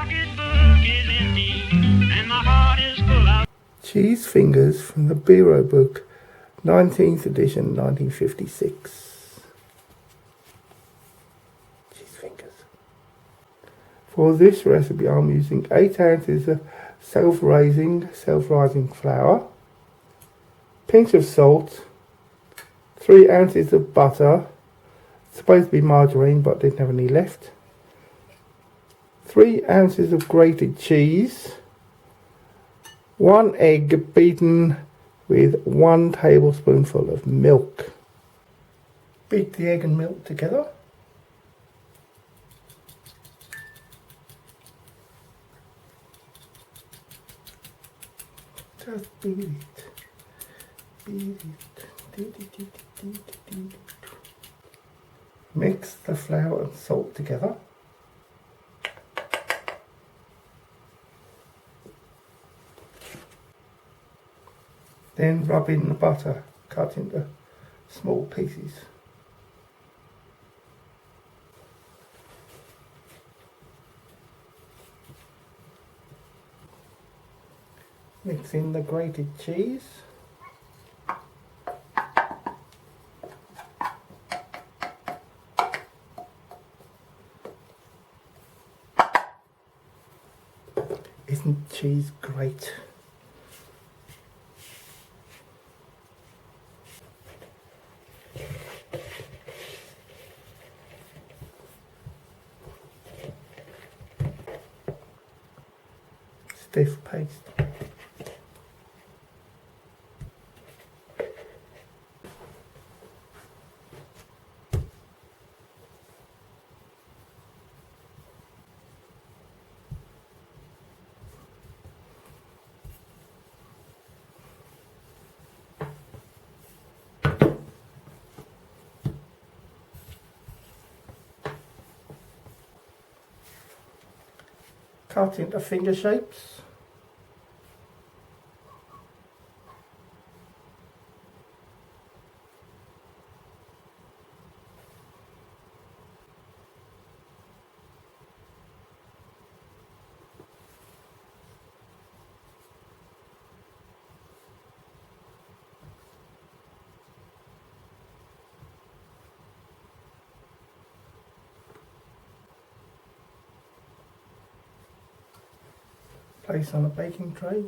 pocketbook is empty and my heart is full of Cheese Fingers from the Bureau Book, 19th edition, 1956. Cheese Fingers. For this recipe I'm using 8 ounces of self-rising flour, pinch of salt, 3 ounces of butter, it's supposed to be margarine but didn't have any left, 3 ounces of grated cheese, 1 egg beaten with 1 tablespoonful of milk. Beat the egg and milk together. Just beat it. Beat it. Mix the flour and salt together. Then rub in the butter, cut into small pieces. Mix in the grated cheese. Isn't cheese great? Stiff paste. Cut into finger shapes. Place on a baking tray.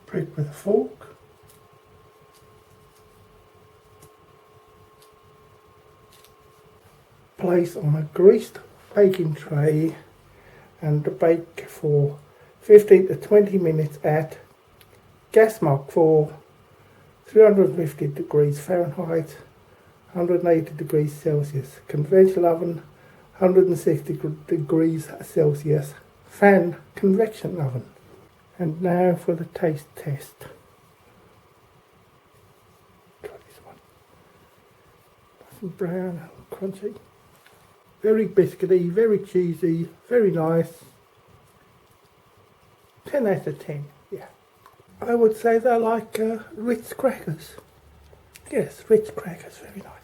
Prick with a fork. Place on a greased baking tray and bake for 15 to 20 minutes at gas mark for 350 degrees Fahrenheit, 180 degrees Celsius, conventional oven 160 degrees Celsius, fan convection oven. And now for the taste test. Try this one. Nice and brown and crunchy. Very biscuity, very cheesy, very nice. 10 out of 10, yeah. I would say they're like Ritz crackers. Yes, Ritz crackers, very nice.